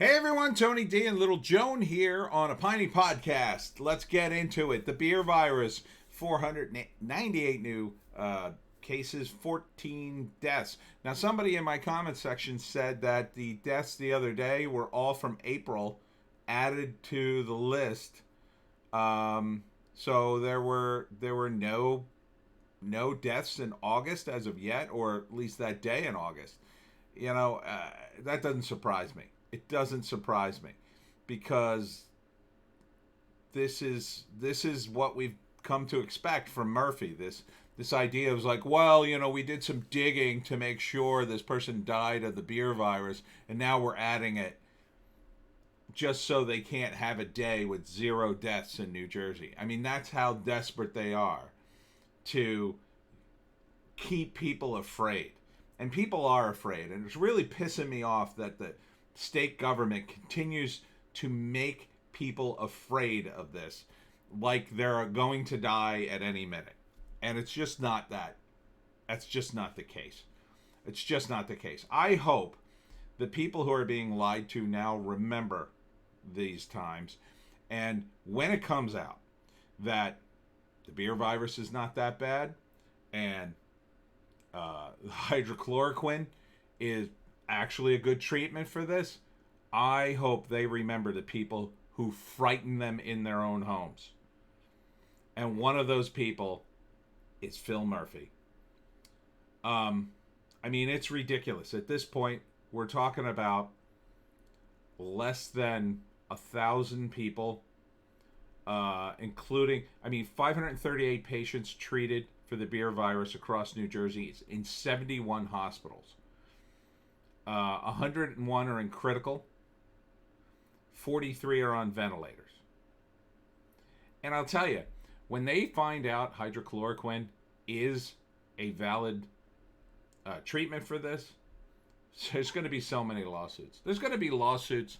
Hey everyone, Tony D and Little Joan here on a Piney podcast. Let's get into it. The beer virus, 498 new cases, 14 deaths. Now, somebody in my comment section said that the deaths the other day were all from April, added to the list. So there were no deaths in August as of yet, or at least that day in August. That doesn't surprise me. It doesn't surprise me because this is what we've come to expect from Murphy. This idea was like, well, we did some digging to make sure this person died of the beer virus, and now we're adding it just so they can't have a day with 0 deaths in New Jersey. I mean, that's how desperate they are to keep people afraid. And people are afraid, and it's really pissing me off that the state government continues to make people afraid of this, like they're going to die at any minute. And it's just not that. That's just not the case. It's just not the case. I hope the people who are being lied to now remember these times, and when it comes out that the beer virus is not that bad, and hydrochloroquine is actually a good treatment for this, I hope they remember the people who frighten them in their own homes. And one of those people is Phil Murphy. I mean, it's ridiculous. At this point, we're talking about less than 1,000 people, including, 538 patients treated for the beer virus across New Jersey in 71 hospitals. 101 are in critical. 43 are on ventilators. And I'll tell you, when they find out hydrochloroquine is a valid treatment for this, there's going to be so many lawsuits. There's going to be lawsuits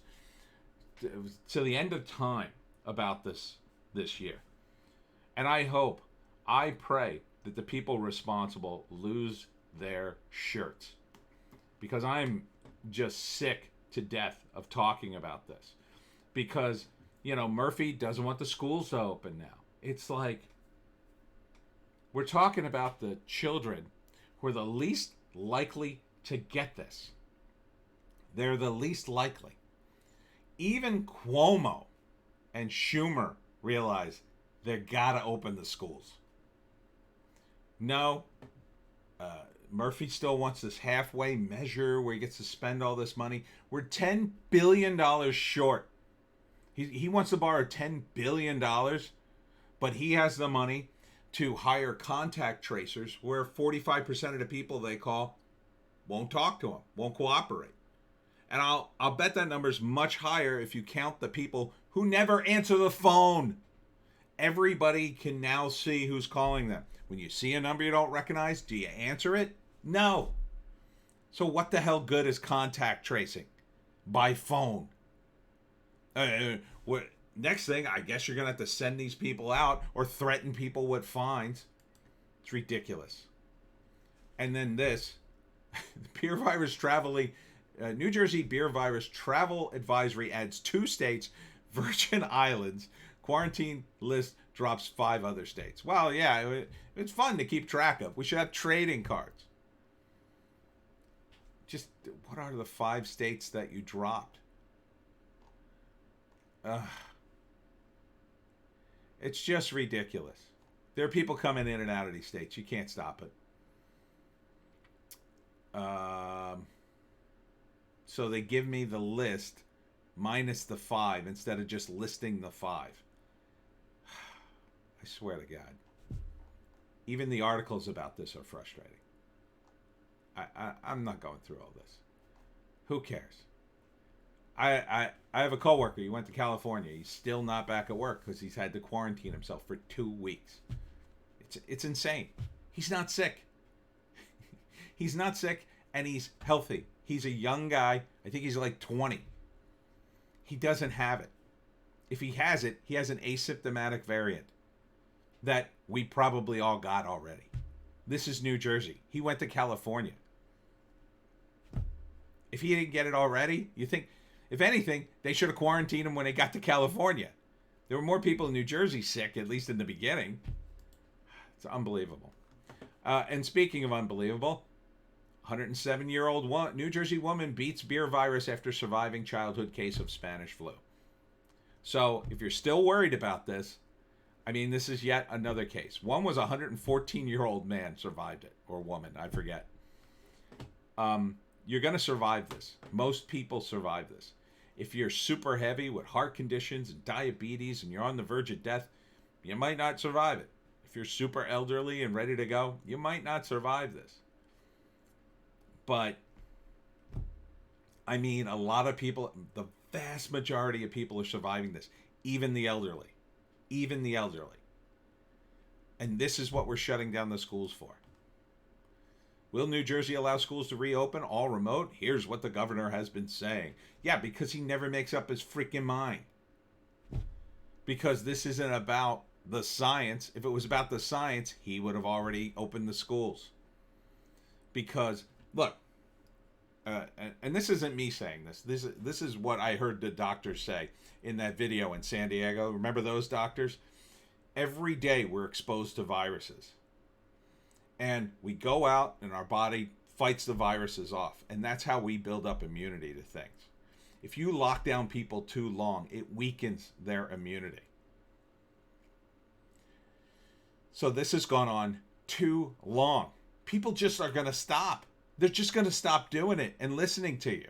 to the end of time about this year. And I pray that the people responsible lose their shirts. Because I'm just sick to death of talking about this. Because, Murphy doesn't want the schools to open now. It's like, we're talking about the children who are the least likely to get this. They're the least likely. Even Cuomo and Schumer realize they gotta open the schools. No, Murphy still wants this halfway measure where he gets to spend all this money. We're $10 billion short. He wants to borrow $10 billion, but he has the money to hire contact tracers where 45% of the people they call won't talk to him, won't cooperate. And I'll bet that number's much higher if you count the people who never answer the phone. Everybody can now see who's calling them. When you see a number you don't recognize, do you answer it? No. So what the hell good is contact tracing by phone? Next thing, I guess you're going to have to send these people out or threaten people with fines. It's ridiculous. And then this, the beer virus traveling, New Jersey beer virus travel advisory adds 2 states, Virgin Islands. Quarantine list drops 5 other states. Well, yeah, it's fun to keep track of. We should have trading cards. Just, what are the 5 states that you dropped? It's just ridiculous. There are people coming in and out of these states. You can't stop it. So they give me the list minus the 5 instead of just listing the 5. I swear to God. Even the articles about this are frustrating. I'm not going through all this. Who cares? I have a coworker. He went to California. He's still not back at work because he's had to quarantine himself for 2 weeks. It's insane. He's not sick. He's not sick, and he's healthy. He's a young guy. I think he's like 20. He doesn't have it. If he has it, he has an asymptomatic variant that we probably all got already. This is New Jersey. He went to California. If he didn't get it already, you think If anything, they should have quarantined them when they got to California. There were more people in New Jersey sick, at least in the beginning. It's unbelievable. And speaking of unbelievable, 107-year-old New Jersey woman beats beer virus after surviving childhood case of Spanish flu. So if you're still worried about this, I mean, this is yet another case. One was a 114-year-old man survived it, or woman, I forget. You're going to survive this. Most people survive this. If you're super heavy with heart conditions and diabetes and you're on the verge of death, you might not survive it. If you're super elderly and ready to go, you might not survive this. But, I mean, a lot of people, the vast majority of people are surviving this. Even the elderly. Even the elderly. And this is what we're shutting down the schools for. Will New Jersey allow schools to reopen all remote? Here's what the governor has been saying. Yeah, because he never makes up his freaking mind. Because this isn't about the science. If it was about the science, he would have already opened the schools. Because, look, and this isn't me saying this. This is what I heard the doctors say in that video in San Diego. Remember those doctors? Every day we're exposed to viruses. And we go out and our body fights the viruses off. And that's how we build up immunity to things. If you lock down people too long, it weakens their immunity. So this has gone on too long. People just are going to stop. They're just going to stop doing it and listening to you.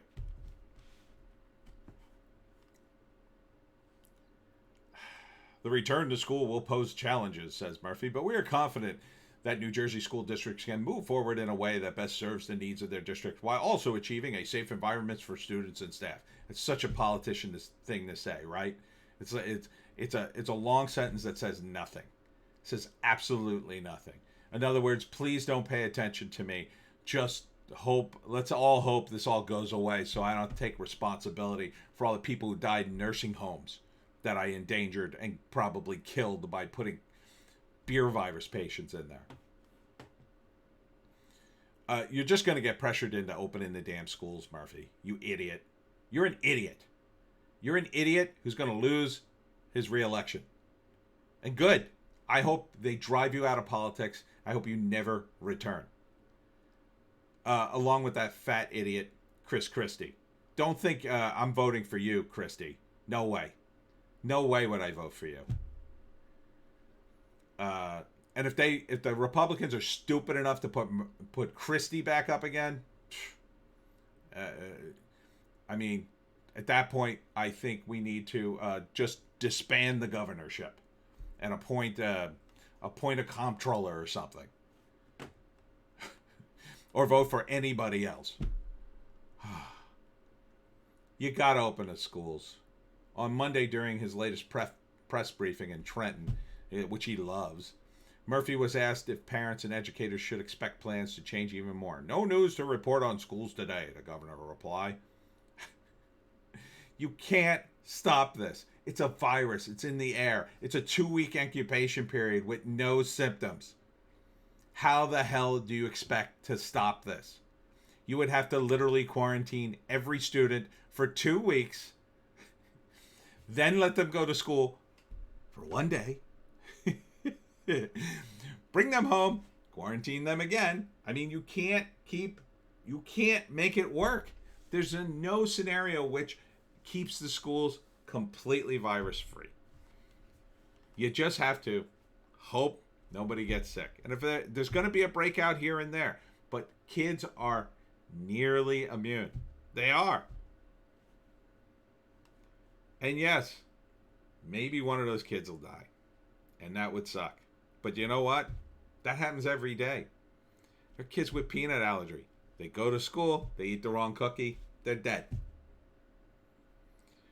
The return to school will pose challenges, says Murphy, but we are confident that New Jersey school districts can move forward in a way that best serves the needs of their district while also achieving a safe environment for students and staff. It's such a politician thing to say, right? It's a long sentence that says nothing. It says absolutely nothing. In other words, please don't pay attention to me. Just hope, let's all hope this all goes away so I don't take responsibility for all the people who died in nursing homes that I endangered and probably killed by putting beer virus patients in there. You're just going to get pressured into opening the damn schools, Murphy. You idiot. You're an idiot. You're an idiot who's going to lose his reelection. And good. I hope they drive you out of politics. I hope you never return. Along with that fat idiot, Chris Christie. Don't think I'm voting for you, Christie. No way. No way would I vote for you. And if the Republicans are stupid enough to put Christie back up again, I mean, at that point, I think we need to just disband the governorship and appoint a comptroller or something, or vote for anybody else. You got to open the schools. On Monday, during his latest press briefing in Trenton, which he loves, Murphy was asked if parents and educators should expect plans to change even more. No news to report on schools today, the governor replied. You can't stop this. It's a virus. It's in the air. It's a 2-week incubation period with no symptoms. How the hell do you expect to stop this? You would have to literally quarantine every student for 2 weeks, then let them go to school for 1 day. Bring them home, quarantine them again. I mean, you can't make it work. There's no scenario which keeps the schools completely virus free. You just have to hope nobody gets sick. And if there's going to be a breakout here and there, but kids are nearly immune. They are. And yes, maybe one of those kids will die. And that would suck. But you know what? That happens every day. There are kids with peanut allergy. They go to school, they eat the wrong cookie, they're dead.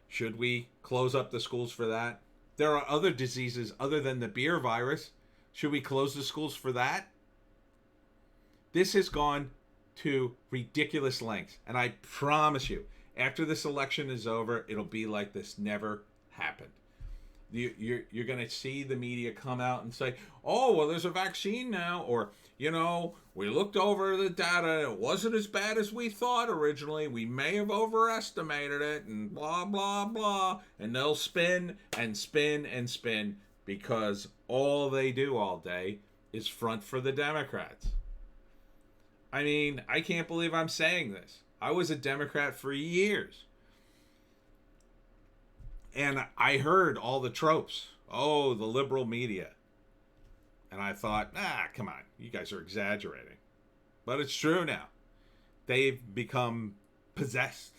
Should we close up the schools for that? There are other diseases other than the beer virus. Should we close the schools for that? This has gone to ridiculous lengths. And I promise you, after this election is over, it'll be like this never happened. You're going to see the media come out and say, oh, well, there's a vaccine now, or, we looked over the data. It wasn't as bad as we thought originally. We may have overestimated it, and blah, blah, blah. And they'll spin and spin and spin because all they do all day is front for the Democrats. I mean, I can't believe I'm saying this. I was a Democrat for years. And I heard all the tropes. Oh, the liberal media. And I thought, come on, you guys are exaggerating. But it's true now. They've become possessed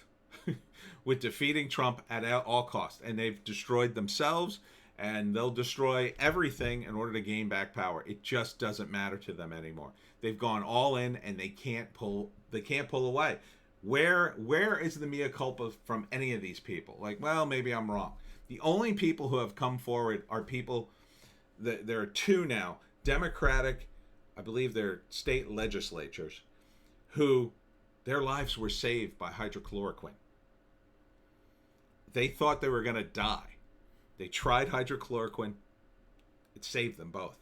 with defeating Trump at all costs. And they've destroyed themselves, and they'll destroy everything in order to gain back power. It just doesn't matter to them anymore. They've gone all in, and they can't pull away. Where is the mea culpa from any of these people? Like, well, maybe I'm wrong. The only people who have come forward are people, there are two now, Democratic, I believe they're state legislatures, who their lives were saved by hydrochloroquine. They thought they were going to die. They tried hydrochloroquine. It saved them both.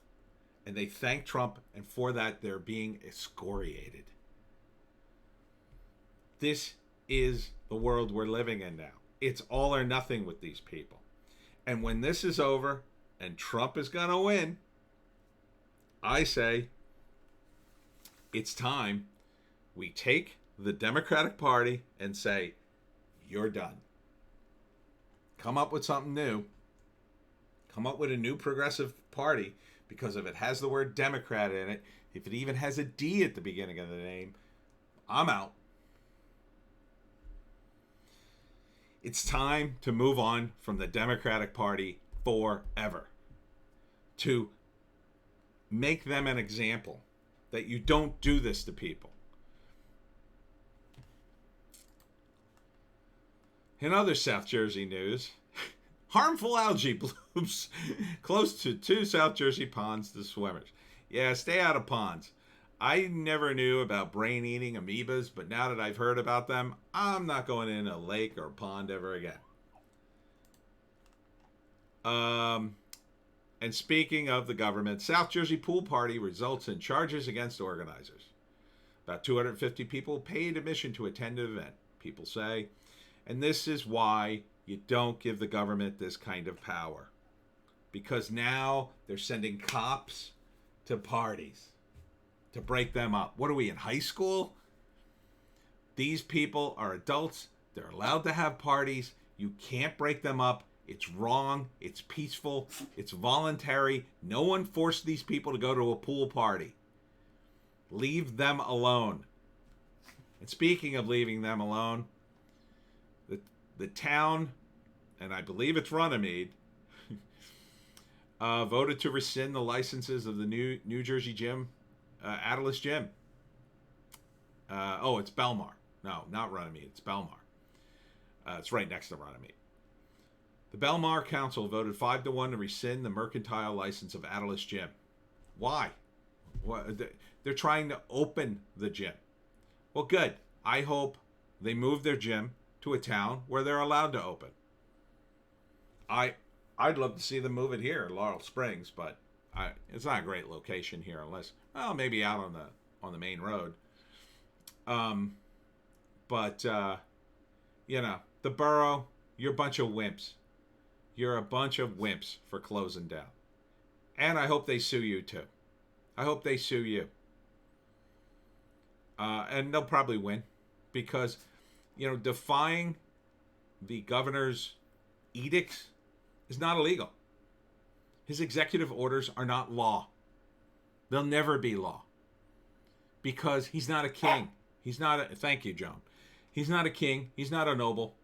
And they thanked Trump, and for that, they're being excoriated. This is the world we're living in now. It's all or nothing with these people. And when this is over and Trump is going to win, I say it's time we take the Democratic Party and say, you're done. Come up with something new. Come up with a new progressive party, because if it has the word Democrat in it, if it even has a D at the beginning of the name, I'm out. It's time to move on from the Democratic Party forever. To make them an example that you don't do this to people. In other South Jersey news, harmful algae blooms close to 2 South Jersey ponds to swimmers. Yeah, stay out of ponds. I never knew about brain-eating amoebas, but now that I've heard about them, I'm not going in a lake or a pond ever again. And speaking of the government, South Jersey pool party results in charges against organizers. About 250 people paid admission to attend an event, people say. And this is why you don't give the government this kind of power. Because now they're sending cops to parties to break them up. What are we, in high school? These people are adults. They're allowed to have parties. You can't break them up. It's wrong. It's peaceful. It's voluntary. No one forced these people to go to a pool party. Leave them alone. And speaking of leaving them alone, the town, and I believe it's Runnymede, voted to rescind the licenses of the New Jersey gym, Atlas Gym. It's Belmar. No, not Runnymede. It's Belmar. It's right next to Runnymede. The Belmar Council voted 5-1 to rescind the mercantile license of Atlas Gym. Why? They're trying to open the gym. Well, good. I hope they move their gym to a town where they're allowed to open. I'd love to see them move it here in Laurel Springs, but it's not a great location here unless, well, maybe out on the main road. The borough, you're a bunch of wimps. You're a bunch of wimps for closing down. And I hope they sue you too. I hope they sue you. And they'll probably win because, defying the governor's edicts is not illegal. His executive orders are not law. They'll never be law. Because he's not a king. Thank you, Joan. He's not a king. He's not a noble.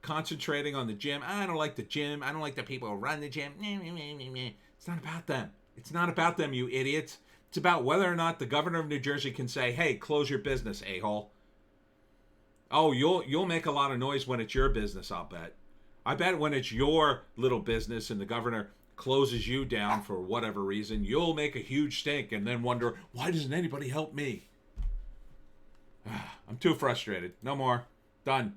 Concentrating on the gym. I don't like the gym. I don't like the people who run the gym. It's not about them. It's not about them, you idiots. It's about whether or not the governor of New Jersey can say, hey, close your business, a-hole. Oh, you'll make a lot of noise when it's your business, I'll bet. I bet when it's your little business and the governor closes you down for whatever reason, you'll make a huge stink and then wonder, why doesn't anybody help me? I'm too frustrated. No more. Done.